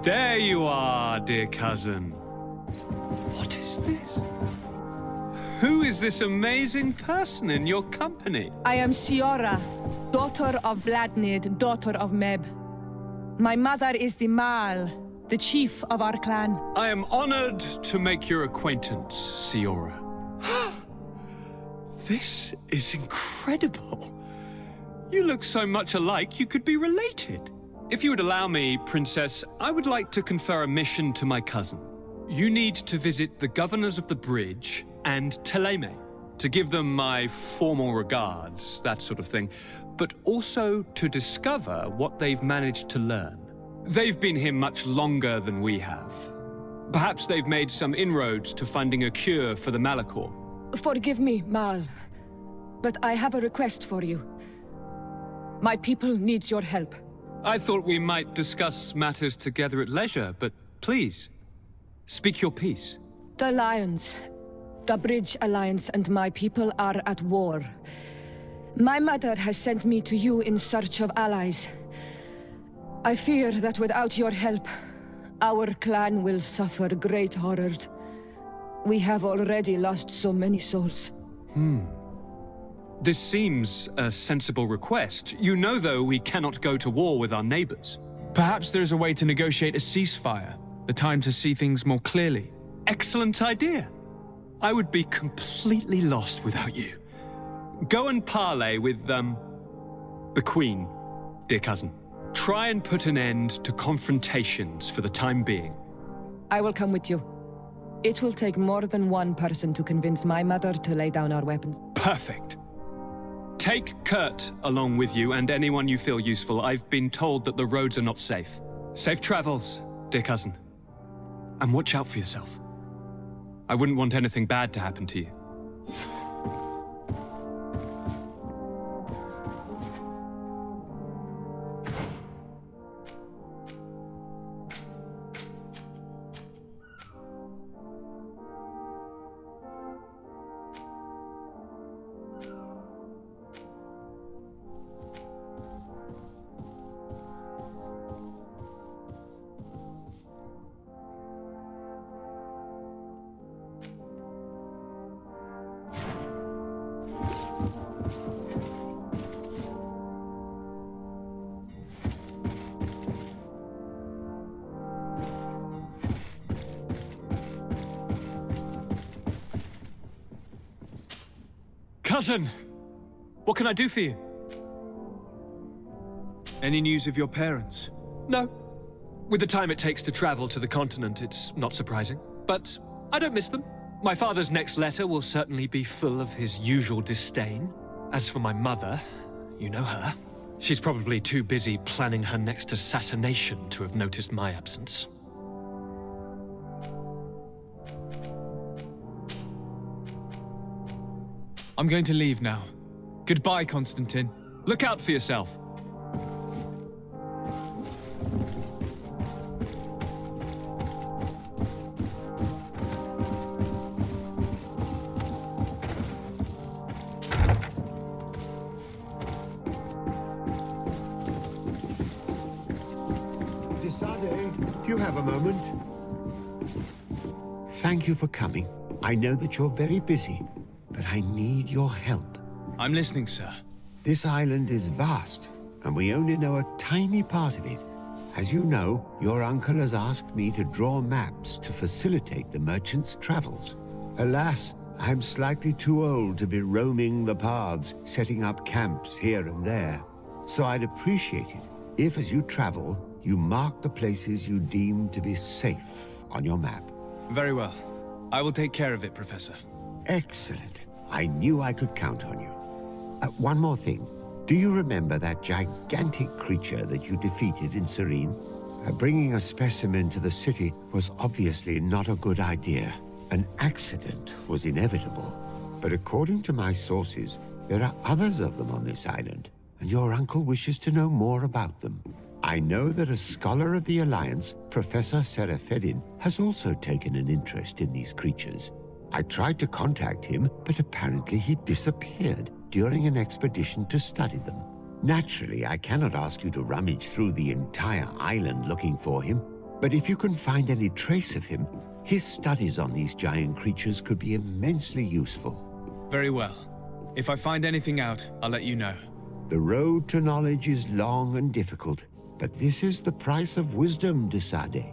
There you are, dear cousin. What is this? Who is this amazing person in your company? I am Siora, daughter of Bladnid, daughter of Meb. My mother is the Mal, the chief of our clan. I am honored to make your acquaintance, Siora. This is incredible. You look so much alike you could be related. If you would allow me, Princess, I would like to confer a mission to my cousin. You need to visit the governors of the bridge and Teleme to give them my formal regards, that sort of thing, but also to discover what they've managed to learn. They've been here much longer than we have. Perhaps they've made some inroads to finding a cure for the Malachor. Forgive me, Mal, but I have a request for you. My people needs your help. I thought we might discuss matters together at leisure, but please, speak your piece. The Lions, the Bridge Alliance and my people are at war. My mother has sent me to you in search of allies. I fear that without your help, our clan will suffer great horrors. We have already lost so many souls. This seems a sensible request. You know, though, we cannot go to war with our neighbors. Perhaps there is a way to negotiate a ceasefire, the time to see things more clearly. Excellent idea. I would be completely lost without you. Go and parley with, the Queen, dear cousin. Try and put an end to confrontations for the time being. I will come with you. It will take more than one person to convince my mother to lay down our weapons. Perfect. Take Kurt along with you and anyone you feel useful. I've been told that the roads are not safe. Safe travels, dear cousin. And watch out for yourself. I wouldn't want anything bad to happen to you. Cousin! What can I do for you? Any news of your parents? No. With the time it takes to travel to the continent, it's not surprising. But I don't miss them. My father's next letter will certainly be full of his usual disdain. As for my mother, you know her. She's probably too busy planning her next assassination to have noticed my absence. I'm going to leave now. Goodbye, Constantine. Look out for yourself. Desade, do you have a moment? Thank you for coming. I know that you're very busy, but I need your help. I'm listening, sir. This island is vast, and we only know a tiny part of it. As you know, your uncle has asked me to draw maps to facilitate the merchants' travels. Alas, I'm slightly too old to be roaming the paths, setting up camps here and there. So I'd appreciate it if, as you travel, you mark the places you deem to be safe on your map. Very well. I will take care of it, Professor. Excellent. I knew I could count on you. One more thing. Do you remember that gigantic creature that you defeated in Serene? Bringing a specimen to the city was obviously not a good idea. An accident was inevitable. But according to my sources, there are others of them on this island, and your uncle wishes to know more about them. I know that a scholar of the Alliance, Professor Serafedin, has also taken an interest in these creatures. I tried to contact him, but apparently he disappeared during an expedition to study them. Naturally, I cannot ask you to rummage through the entire island looking for him, But if you can find any trace of him, his studies on these giant creatures could be immensely useful. Very well. If I find anything out, I'll let you know. The road to knowledge is long and difficult, but this is the price of wisdom, de Sade.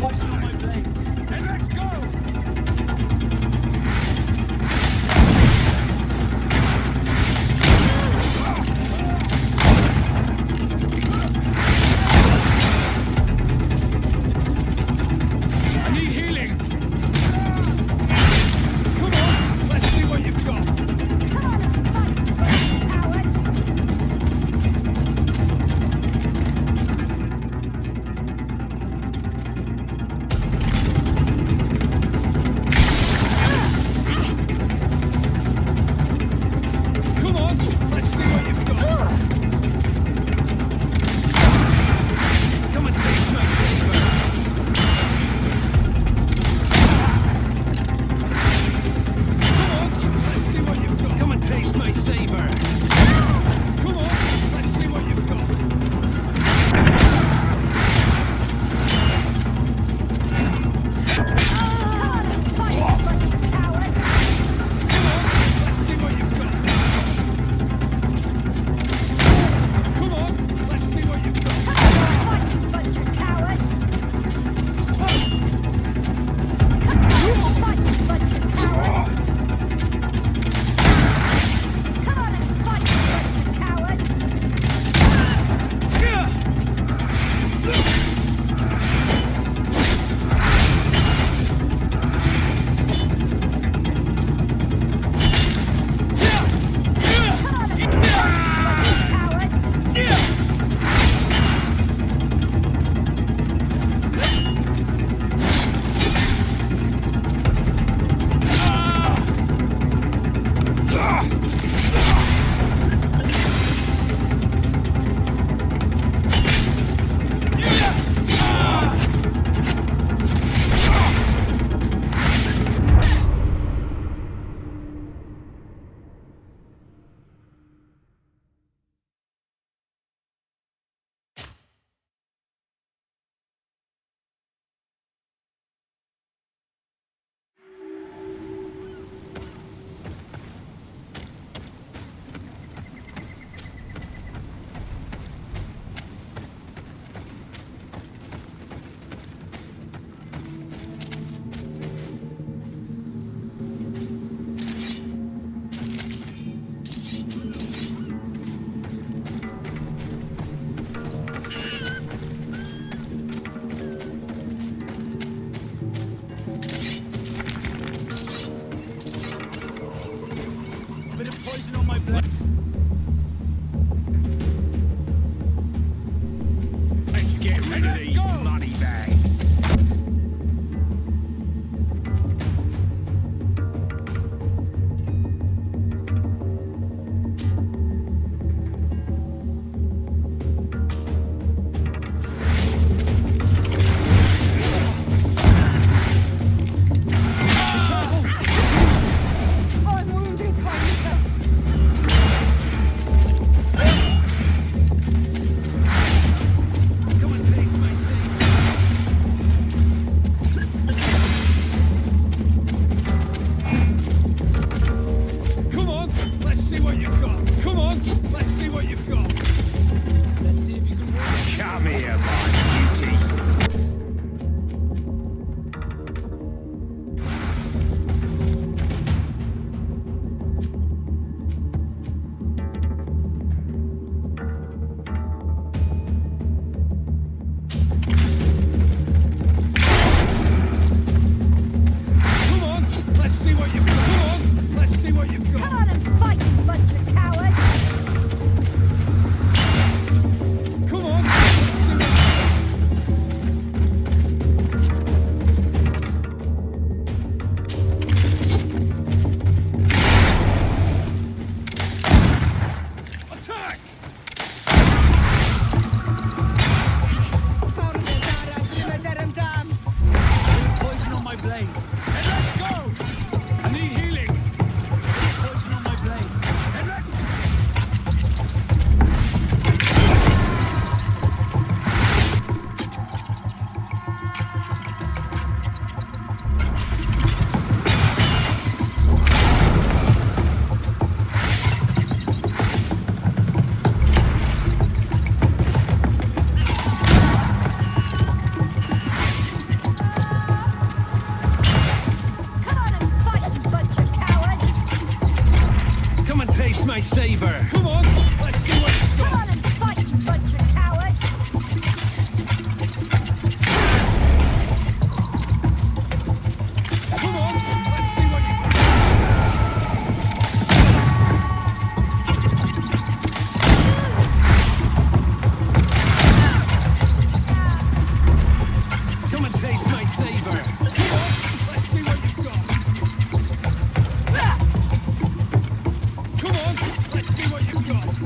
Watch on my blade. And let's go! Let's get rid of these money bags. I'm wounded, Highness. Come and taste my Come on, let's see what you've got. Come on, let's see what you've got. Let's see if you can work. Come here, my beauties. Come on, let's see what you've got. Come on, let's see what you've got. Come on and fight, you bunch of cowards! Come on, let's see what Attack! Poison on my blade. And let's go! I need healing. Poison on my blade. And let's go! Come on and fight, you bunch of cowards! Come and taste my saber. Come on, let's see what you've Come got. on and fight, you bunch of cowards! Come on, let's see what you've got. Come and taste my saber. Come on, let's see what you've got. Come on, let's see what you've got.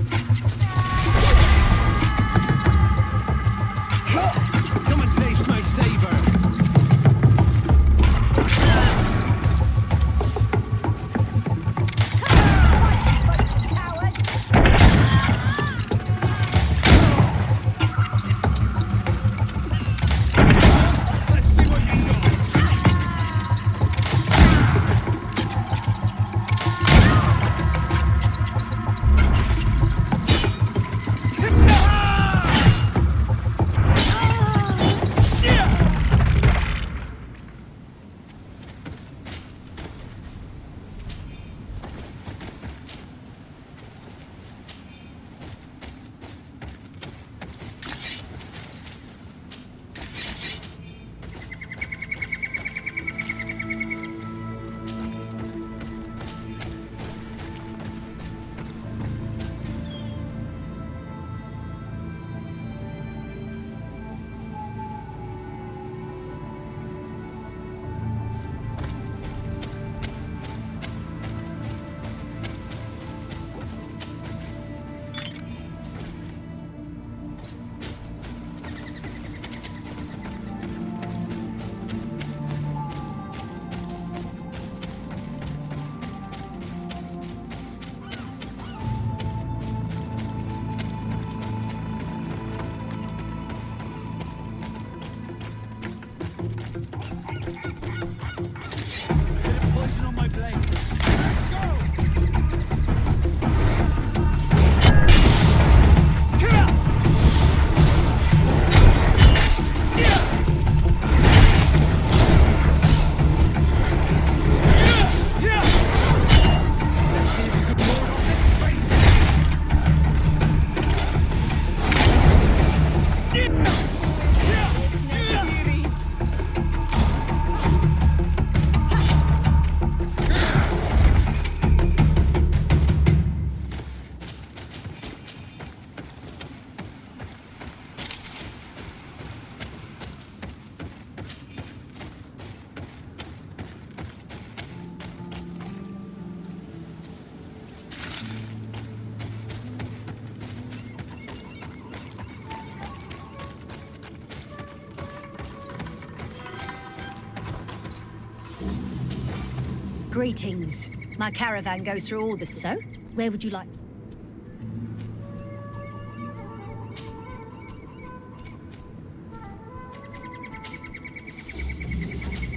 Greetings. My caravan goes through all this, so where would you like?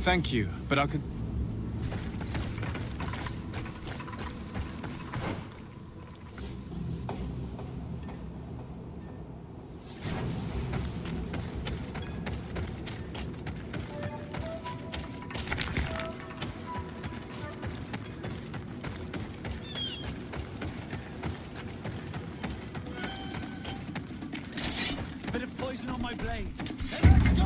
Thank you, but I could... Bit of poison on my blade. Then let's go!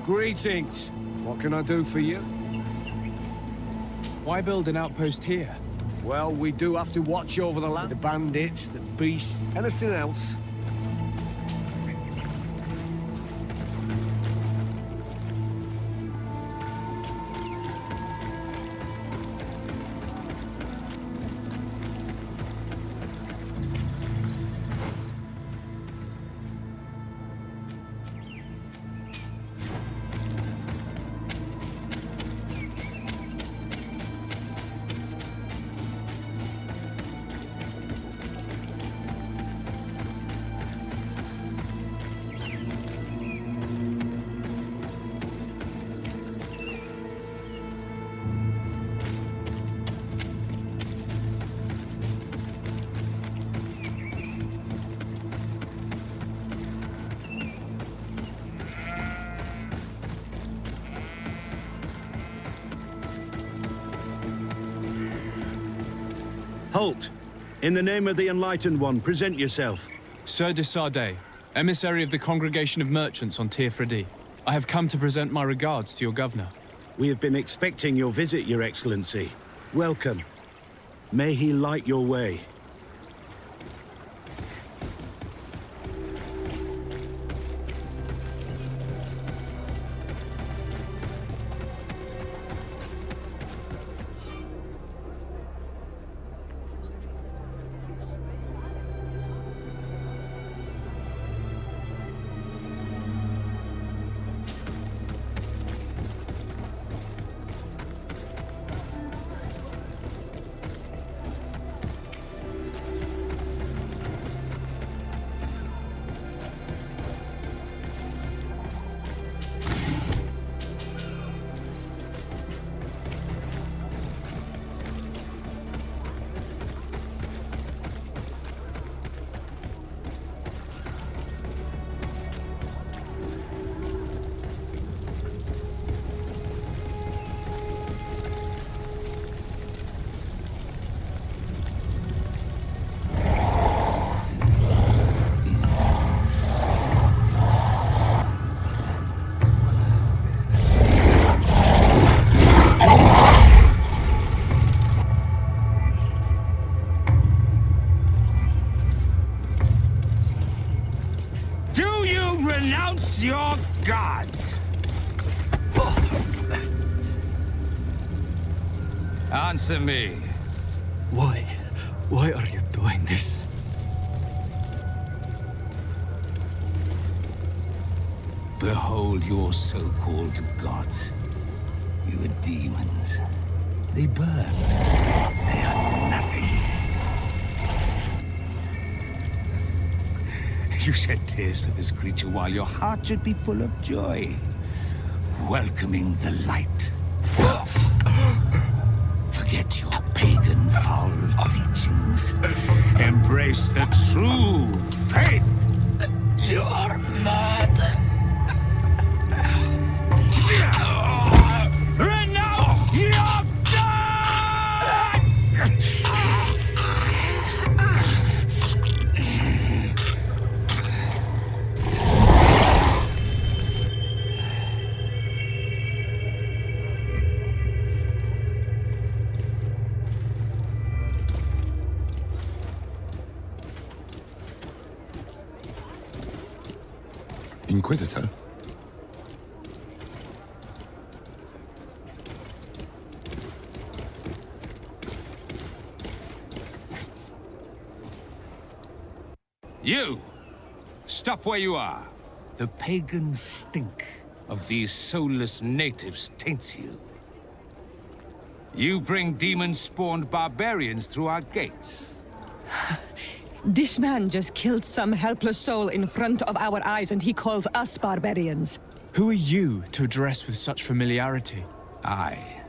Greetings. What can I do for you? Why build an outpost here? Well, we do have to watch over the land. The bandits, the beasts, anything else. Halt! In the name of the Enlightened One, present yourself. Sir de Sardet, emissary of the Congregation of Merchants on Tirfredi. I have come to present my regards to your governor. We have been expecting your visit, Your Excellency. Welcome. May he light your way. Renounce your gods! Answer me. Why? Why are you doing this? Behold your so-called gods. You are demons. They burn. They are nothing. You shed tears for this creature while your heart should be full of joy, welcoming the light. Forget your pagan foul teachings. Embrace the true faith. You are mad. Renounce your gods! Inquisitor? You! Stop where you are. The pagan stink of these soulless natives taints you. You bring demon-spawned barbarians through our gates. This man just killed some helpless soul in front of our eyes and he calls us barbarians. Who are you to address with such familiarity? I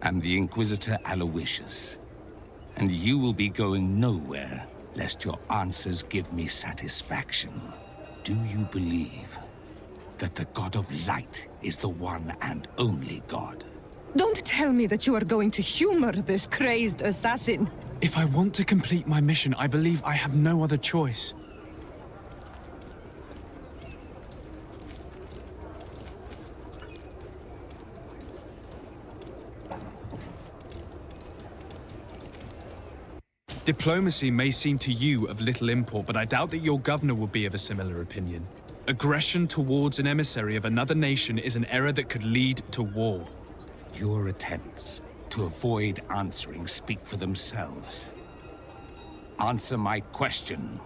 am the Inquisitor Aloysius, and you will be going nowhere lest your answers give me satisfaction. Do you believe that the God of Light is the one and only God? Don't tell me that you are going to humor this crazed assassin. If I want to complete my mission, I believe I have no other choice. Diplomacy may seem to you of little import, but I doubt that your governor will be of a similar opinion. Aggression towards an emissary of another nation is an error that could lead to war. Your attempts to avoid answering speak for themselves. Answer my question.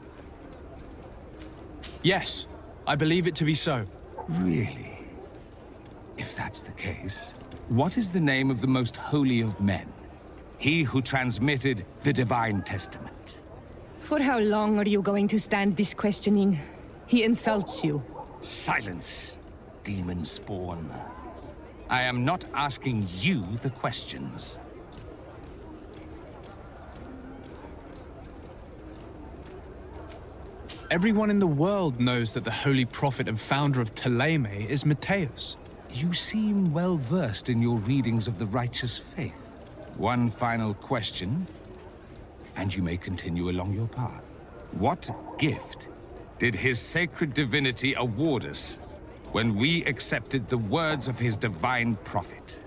Yes, I believe it to be so. Really? If that's the case, what is the name of the most holy of men? He who transmitted the Divine Testament. For how long are you going to stand this questioning? He insults you. Silence, demon spawn. I am not asking you the questions. Everyone in the world knows that the holy prophet and founder of Ptolemy is Matheus. You seem well versed in your readings of the righteous faith. One final question, and you may continue along your path. What gift did his sacred divinity award us when we accepted the words of his divine prophet?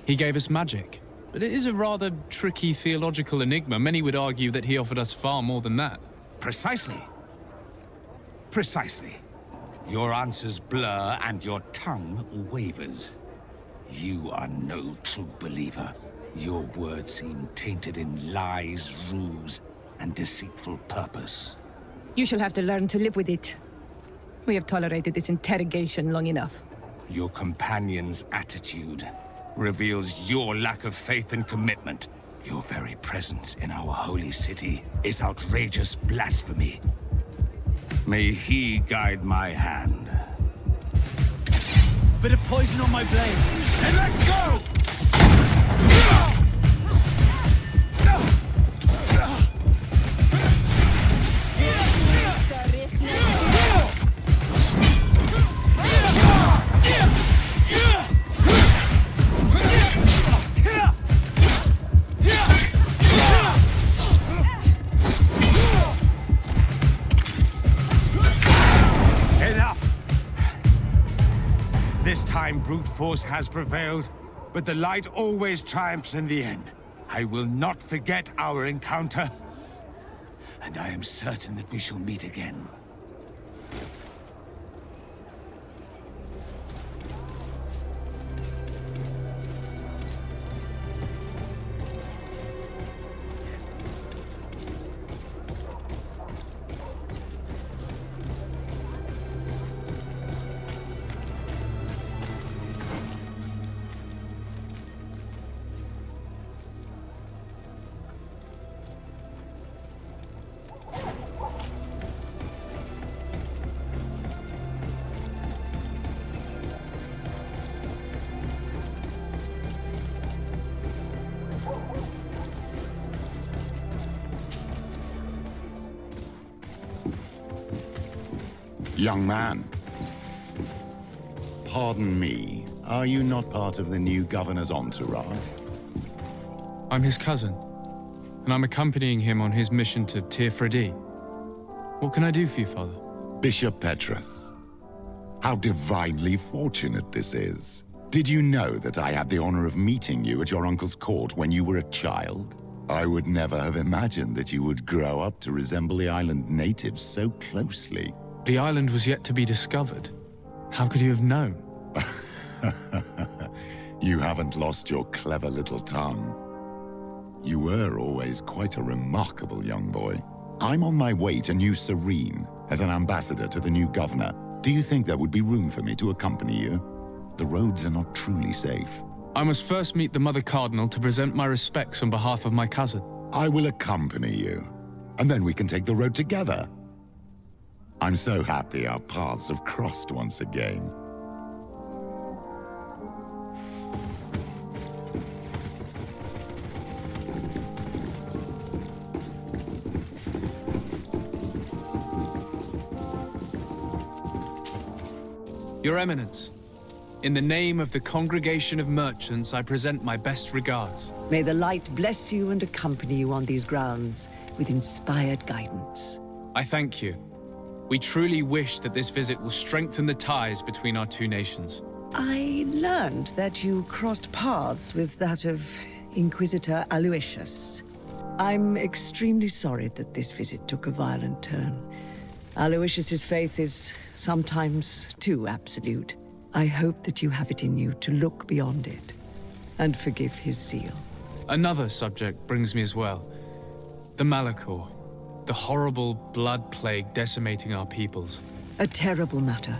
He gave us magic, but it is a rather tricky theological enigma. Many would argue that he offered us far more than that. Precisely. Precisely. Your answers blur and your tongue wavers. You are no true believer. Your words seem tainted in lies, ruse, and deceitful purpose. You shall have to learn to live with it. We have tolerated this interrogation long enough. Your companion's attitude reveals your lack of faith and commitment. Your very presence in our holy city is outrageous blasphemy. May he guide my hand. Bit of poison on my blade. And let's go! This time, brute force has prevailed, but the light always triumphs in the end. I will not forget our encounter, and I am certain that we shall meet again. Young man, pardon me, are you not part of the new governor's entourage? I'm his cousin, and I'm accompanying him on his mission to Tir What can I do for you, Father? Bishop Petrus, how divinely fortunate this is. Did you know that I had the honor of meeting you at your uncle's court when you were a child? I would never have imagined that you would grow up to resemble the island natives so closely. The island was yet to be discovered. How could you have known? You haven't lost your clever little tongue. You were always quite a remarkable young boy. I'm on my way to New Serene as an ambassador to the new governor. Do you think there would be room for me to accompany you? The roads are not truly safe. I must first meet the Mother Cardinal to present my respects on behalf of my cousin. I will accompany you, and then we can take the road together. I'm so happy our paths have crossed once again. Your Eminence, in the name of the Congregation of Merchants, I present my best regards. May the light bless you and accompany you on these grounds with inspired guidance. I thank you. We truly wish that this visit will strengthen the ties between our two nations. I learned that you crossed paths with that of Inquisitor Aloysius. I'm extremely sorry that this visit took a violent turn. Aloysius's faith is sometimes too absolute. I hope that you have it in you to look beyond it and forgive his zeal. Another subject brings me as well. The Malachor. The horrible blood plague decimating our peoples. A terrible matter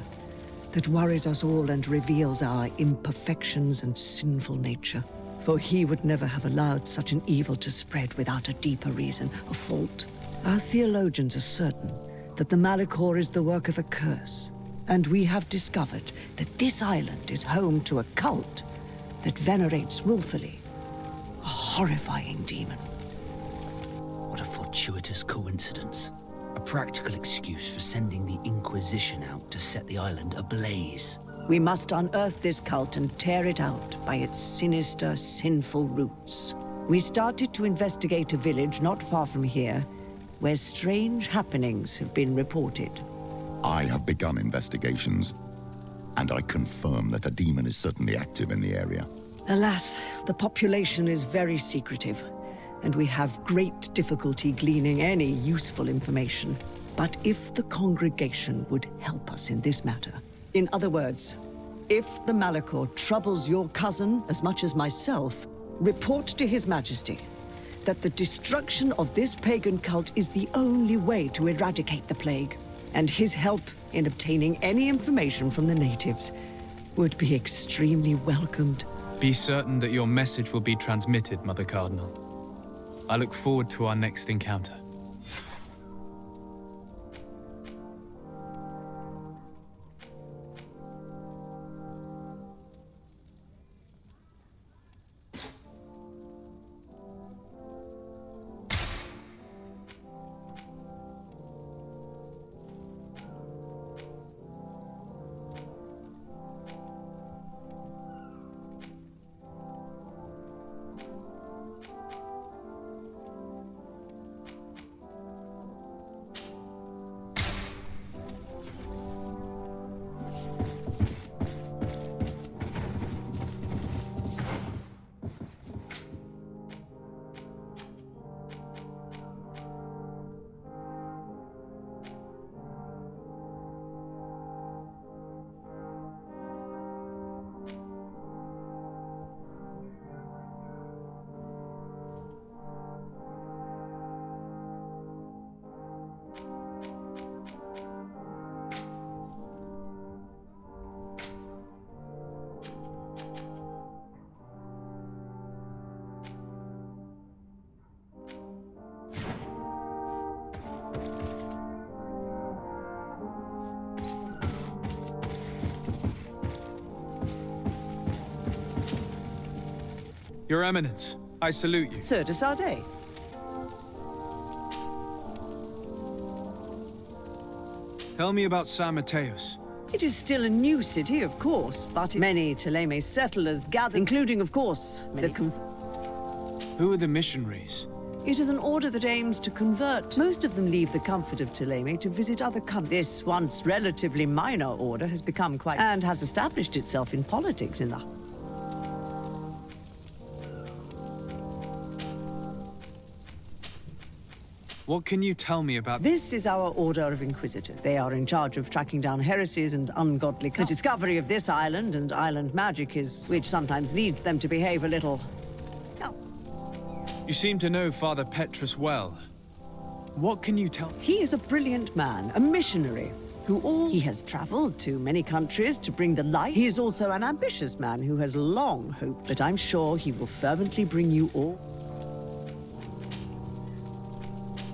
that worries us all and reveals our imperfections and sinful nature. For he would never have allowed such an evil to spread without a deeper reason, a fault. Our theologians are certain that the Malachor is the work of a curse, and we have discovered that this island is home to a cult that venerates willfully a horrifying demon. What a fortuitous coincidence. A practical excuse for sending the Inquisition out to set the island ablaze. We must unearth this cult and tear it out by its sinister, sinful roots. We started to investigate a village not far from here, where strange happenings have been reported. I have begun investigations, and I confirm that a demon is certainly active in the area. Alas, the population is very secretive, and we have great difficulty gleaning any useful information. But if the congregation would help us in this matter, in other words, if the Malachor troubles your cousin as much as myself, report to His Majesty that the destruction of this pagan cult is the only way to eradicate the plague, and his help in obtaining any information from the natives would be extremely welcomed. Be certain that your message will be transmitted, Mother Cardinal. I look forward to our next encounter. Your Eminence, I salute you. Sir de Sardet. Tell me about San Matheus. It is still a new city, of course, but many Thélème settlers gather, including, of course, Who are the missionaries? It is an order that aims to convert. Most of them leave the comfort of Thélème to visit other countries. This once relatively minor order has become quite... and has established itself in politics in the... What can you tell me about... This is our Order of Inquisitors. They are in charge of tracking down heresies and ungodly cults. The discovery of this island and island magic is... which sometimes leads them to behave a little... You seem to know Father Petrus well. What can you tell me? He is a brilliant man, a missionary, He has traveled to many countries to bring the light. He is also an ambitious man who has long hoped, but I'm sure he will fervently bring you all...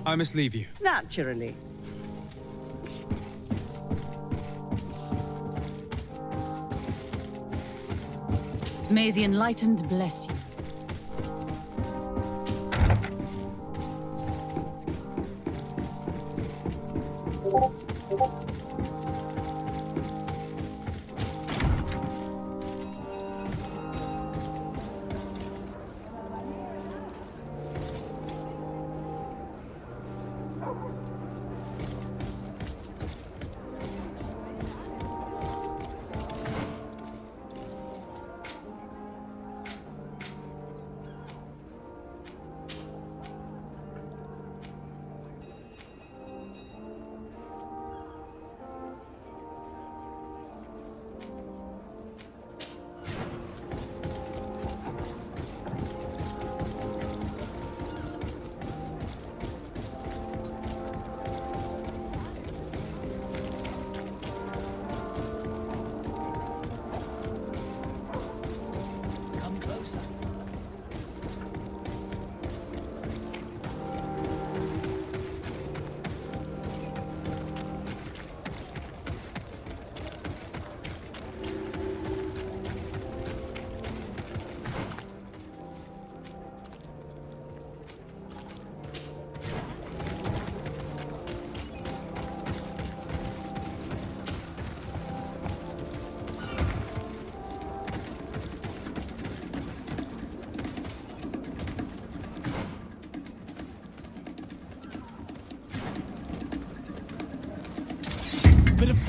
I must leave you. Naturally. May the Enlightened bless you.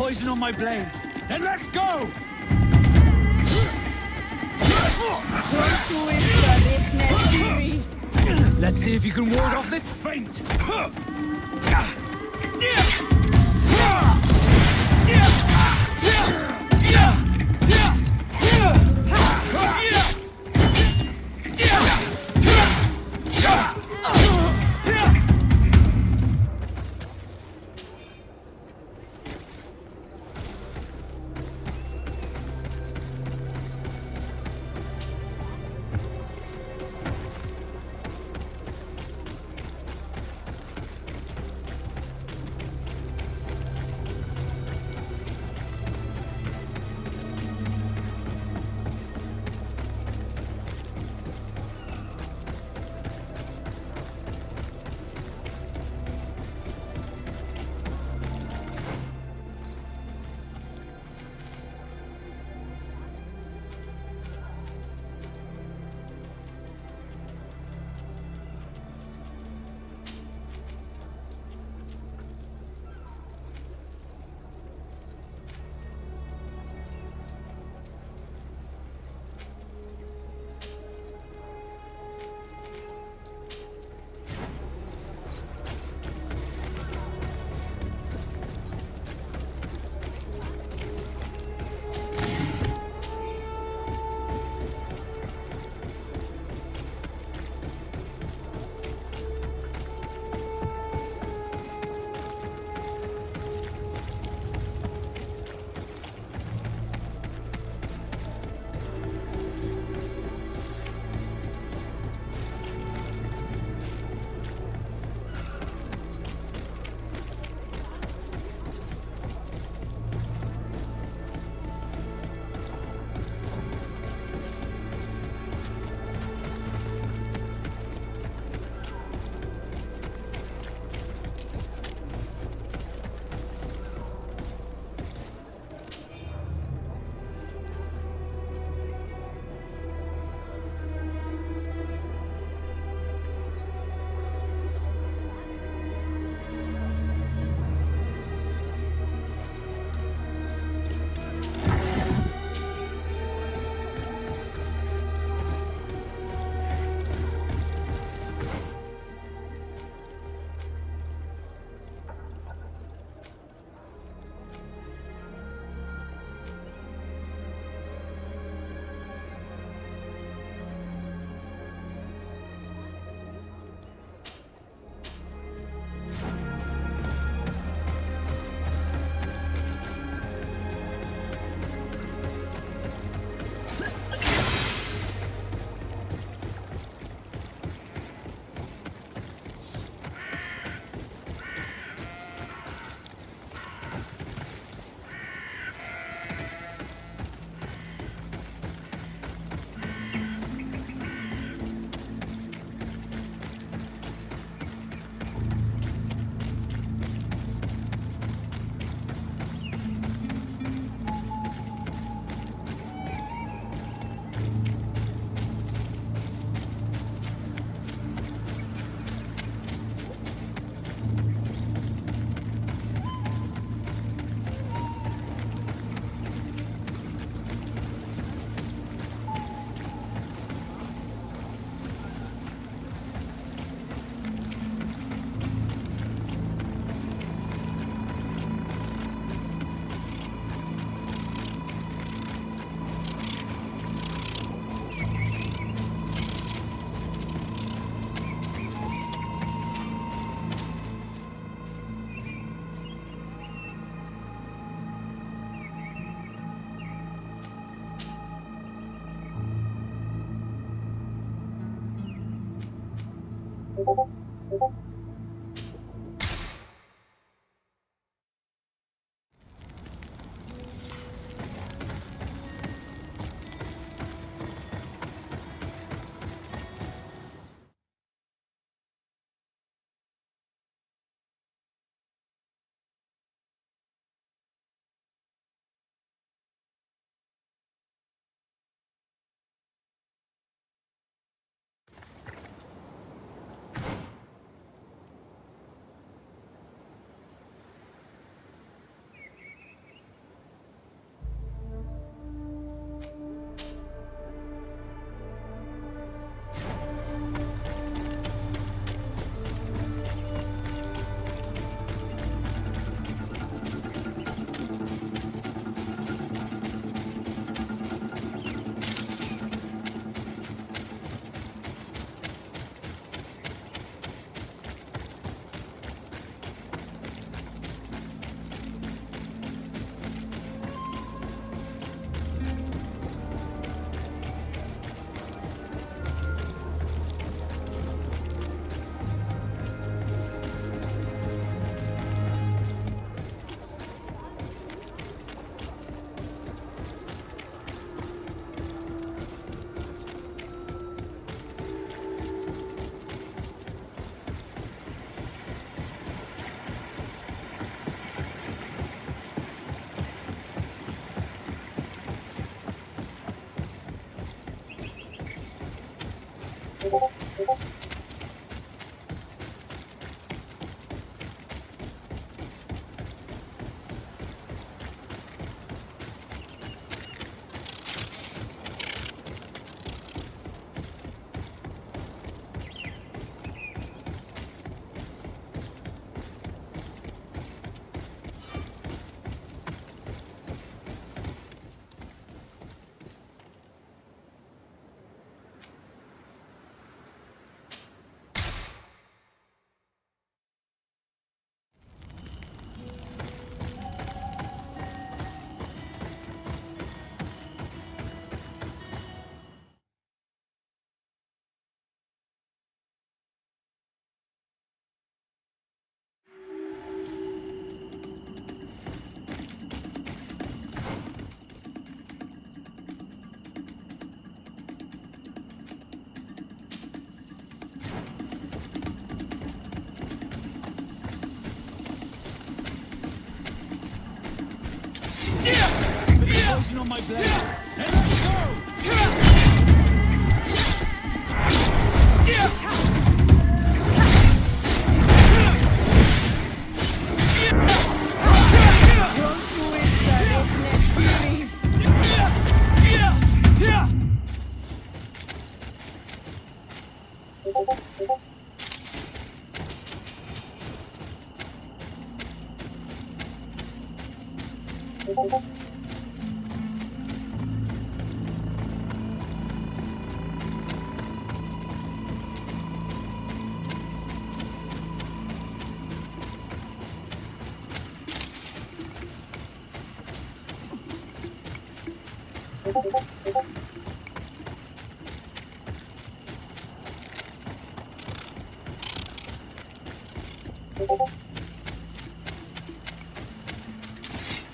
poison on my blade. Then let's go! Let's see if you can ward off this feint. Poison on my blade. Then let's go!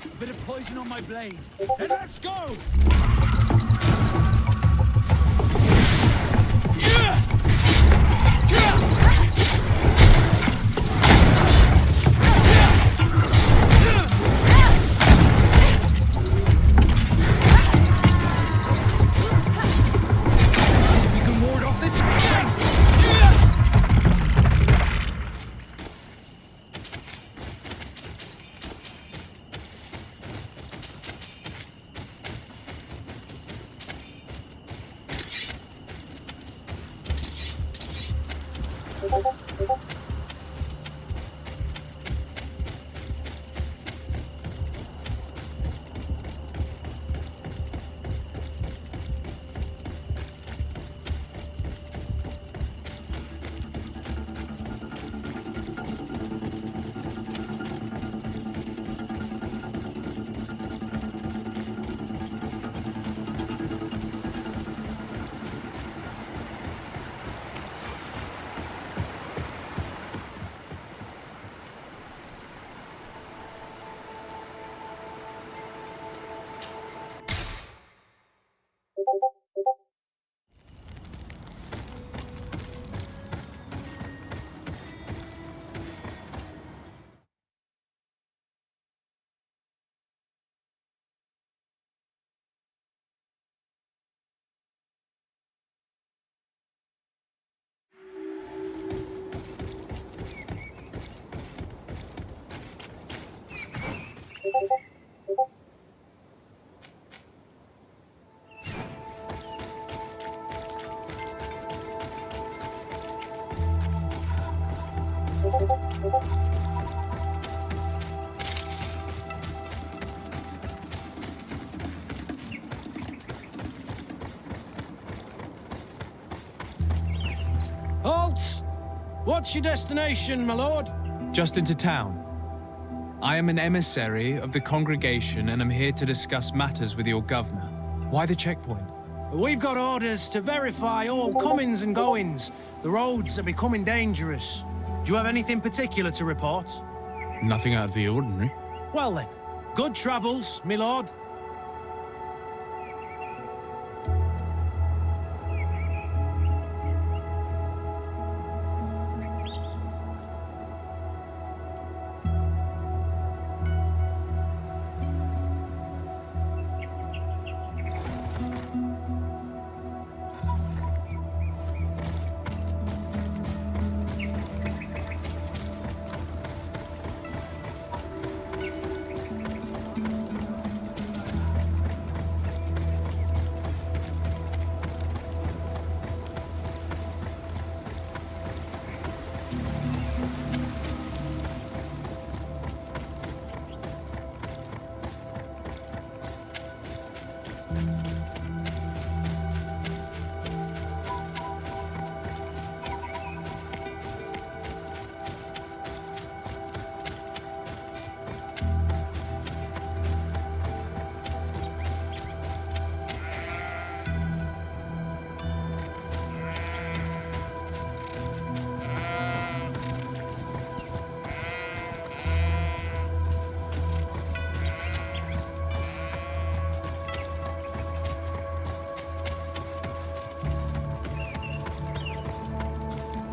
A bit of poison on my blade. Then let's go! Halt! What's your destination, my lord? Just into town. I am an emissary of the congregation and am here to discuss matters with your governor. Why the checkpoint? We've got orders to verify all comings and goings. The roads are becoming dangerous. Do you have anything particular to report? Nothing out of the ordinary. Well then, good travels, my lord.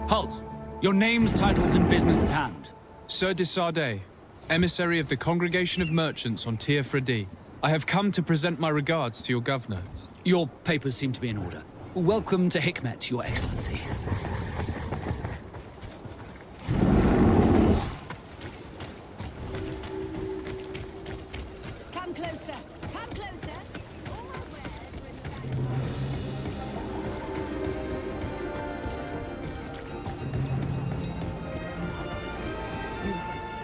Halt! Your names, titles, and business at hand. Sir de Sardet, emissary of the Congregation of Merchants on Tir Fredi. I have come to present my regards to your governor. Your papers seem to be in order. Welcome to Hikmet, Your Excellency. Come closer. Come closer.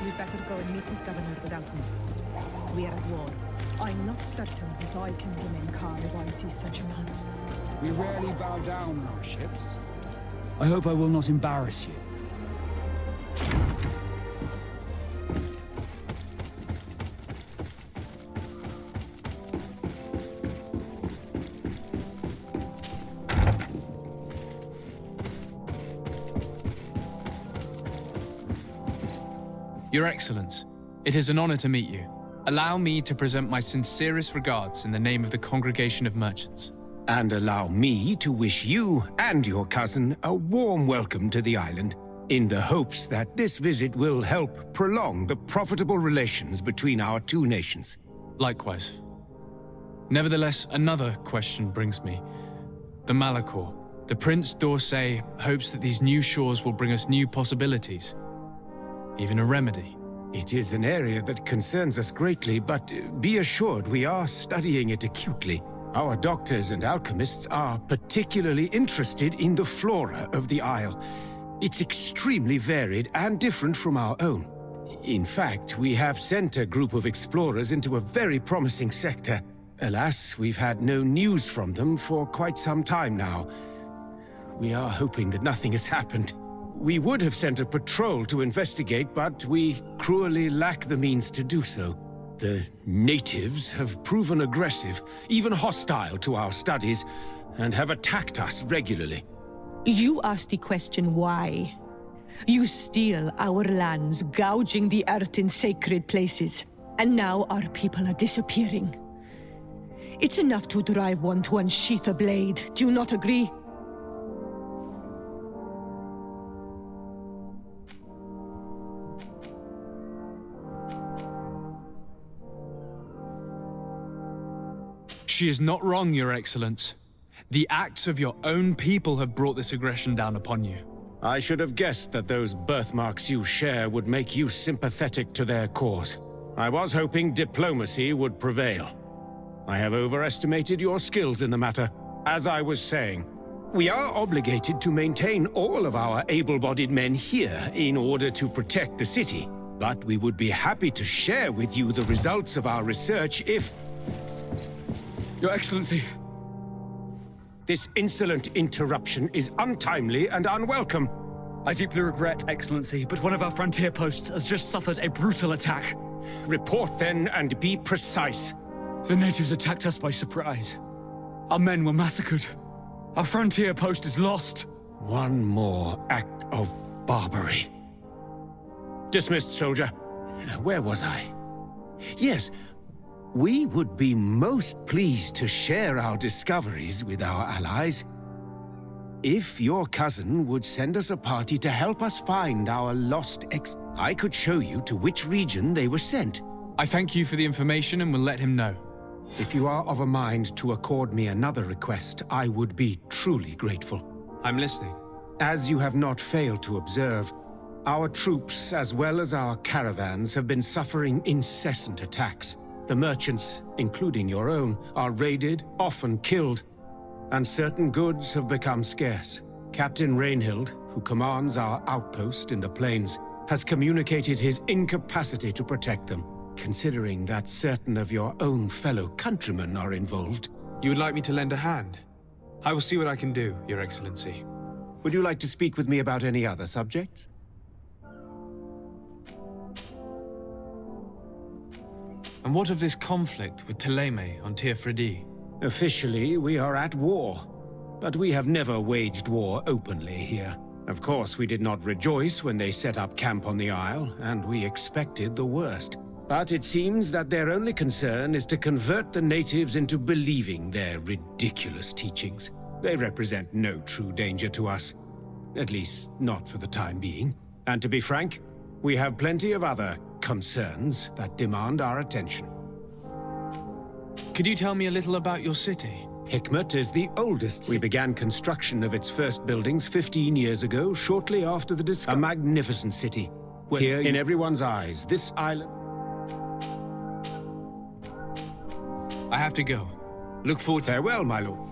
You'd better go and meet this governor without me. We are at war. I'm not certain that I can remain calm if I see such a man. We rarely bow down on our ships. I hope I will not embarrass you. Your Excellence, it is an honor to meet you. Allow me to present my sincerest regards in the name of the Congregation of Merchants. And allow me to wish you and your cousin a warm welcome to the island, in the hopes that this visit will help prolong the profitable relations between our two nations. Likewise. Nevertheless, another question brings me. The Malachor. The Prince d'Orsay hopes that these new shores will bring us new possibilities. Even a remedy. It is an area that concerns us greatly, but be assured we are studying it acutely. Our doctors and alchemists are particularly interested in the flora of the Isle. It's extremely varied and different from our own. In fact, we have sent a group of explorers into a very promising sector. Alas, we've had no news from them for quite some time now. We are hoping that nothing has happened. We would have sent a patrol to investigate, but we cruelly lack the means to do so. The natives have proven aggressive, even hostile to our studies, and have attacked us regularly. You asked the question why. You steal our lands, gouging the earth in sacred places. And now our people are disappearing. It's enough to drive one to unsheath a blade. Do you not agree? She is not wrong, Your Excellence. The acts of your own people have brought this aggression down upon you. I should have guessed that those birthmarks you share would make you sympathetic to their cause. I was hoping diplomacy would prevail. I have overestimated your skills in the matter. As I was saying, we are obligated to maintain all of our able-bodied men here in order to protect the city. But we would be happy to share with you the results of our research if... Your Excellency. This insolent interruption is untimely and unwelcome. I deeply regret, Excellency, but one of our frontier posts has just suffered a brutal attack. Report then and be precise. The natives attacked us by surprise. Our men were massacred. Our frontier post is lost. One more act of barbarity. Dismissed, soldier. Where was I? Yes. We would be most pleased to share our discoveries with our allies. If your cousin would send us a party to help us find our lost I could show you to which region they were sent. I thank you for the information and will let him know. If you are of a mind to accord me another request, I would be truly grateful. I'm listening. As you have not failed to observe, our troops, as well as our caravans, have been suffering incessant attacks. The merchants, including your own, are raided, often killed, and certain goods have become scarce. Captain Rainhild, who commands our outpost in the plains, has communicated his incapacity to protect them, considering that certain of your own fellow countrymen are involved. You would like me to lend a hand? I will see what I can do, Your Excellency. Would you like to speak with me about any other subjects? And what of this conflict with Thélème on Tir Fredi? Officially, we are at war. But we have never waged war openly here. Of course, we did not rejoice when they set up camp on the Isle, and we expected the worst. But it seems that their only concern is to convert the natives into believing their ridiculous teachings. They represent no true danger to us. At least, not for the time being. And to be frank, we have plenty of other concerns that demand our attention. Could you tell me a little about your city? Hikmet is the oldest. We began construction of its first buildings 15 years ago, shortly after the discovery. A magnificent city. Here, in everyone's eyes, this island... I have to go. Look forward to... Farewell, my lord.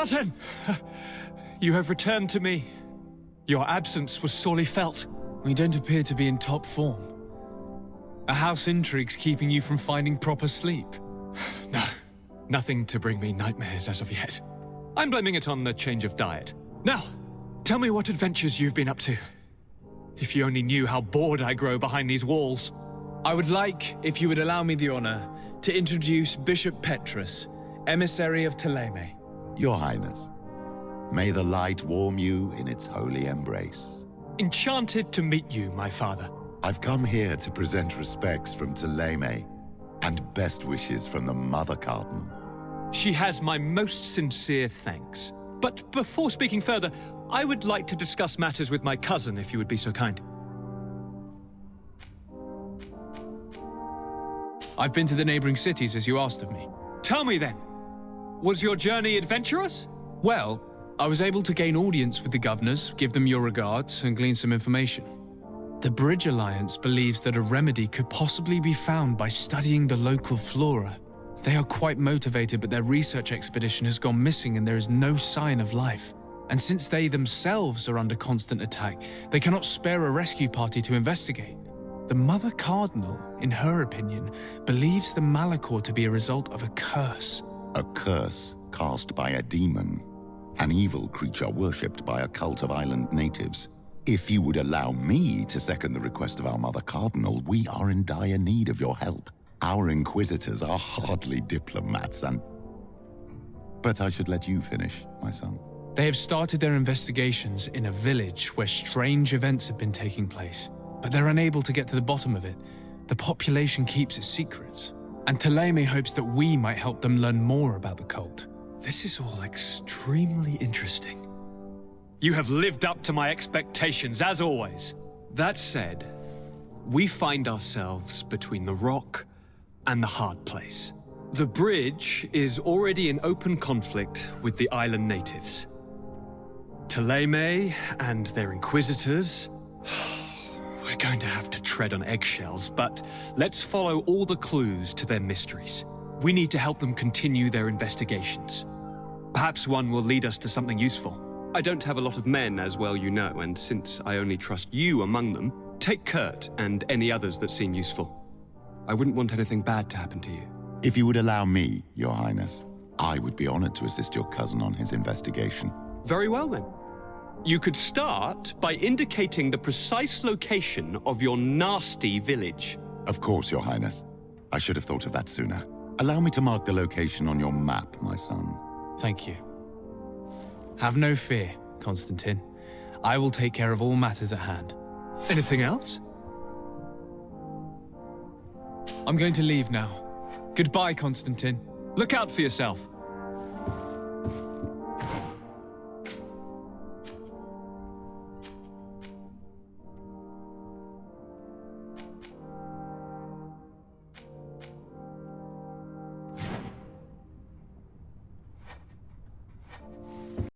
Cousin! You have returned to me. Your absence was sorely felt. We don't appear to be in top form. A house intrigue's keeping you from finding proper sleep. No, nothing to bring me nightmares as of yet. I'm blaming it on the change of diet. Now, tell me what adventures you've been up to. If you only knew how bored I grow behind these walls. I would like, if you would allow me the honor, to introduce Bishop Petrus, emissary of Ptolemy. Your Highness, may the light warm you in its holy embrace. Enchanted to meet you, my father. I've come here to present respects from Ptolemy and best wishes from the Mother Cardinal. She has my most sincere thanks. But before speaking further, I would like to discuss matters with my cousin, if you would be so kind. I've been to the neighboring cities, as you asked of me. Tell me then, was your journey adventurous? Well, I was able to gain audience with the governors, give them your regards, and glean some information. The Bridge Alliance believes that a remedy could possibly be found by studying the local flora. They are quite motivated, but their research expedition has gone missing and there is no sign of life. And since they themselves are under constant attack, they cannot spare a rescue party to investigate. The Mother Cardinal, in her opinion, believes the Malachor to be a result of a curse. A curse cast by a demon, an evil creature worshipped by a cult of island natives. If you would allow me to second the request of our Mother Cardinal, we are in dire need of your help. Our inquisitors are hardly diplomats But I should let you finish, my son. They have started their investigations in a village where strange events have been taking place, but they're unable to get to the bottom of it. The population keeps its secrets, and Ptolemy hopes that we might help them learn more about the cult. This is all extremely interesting. You have lived up to my expectations, as always. That said, we find ourselves between the rock and the hard place. The bridge is already in open conflict with the island natives. Ptolemy and their inquisitors... We're going to have to tread on eggshells, but let's follow all the clues to their mysteries. We need to help them continue their investigations. Perhaps one will lead us to something useful. I don't have a lot of men, as well you know, and since I only trust you among them, take Kurt and any others that seem useful. I wouldn't want anything bad to happen to you. If you would allow me, Your Highness, I would be honored to assist your cousin on his investigation. Very well, then. You could start by indicating the precise location of your nasty village. Of course, Your Highness. I should have thought of that sooner. Allow me to mark the location on your map, my son. Thank you. Have no fear, Constantine. I will take care of all matters at hand. Anything else? I'm going to leave now. Goodbye, Constantine. Look out for yourself.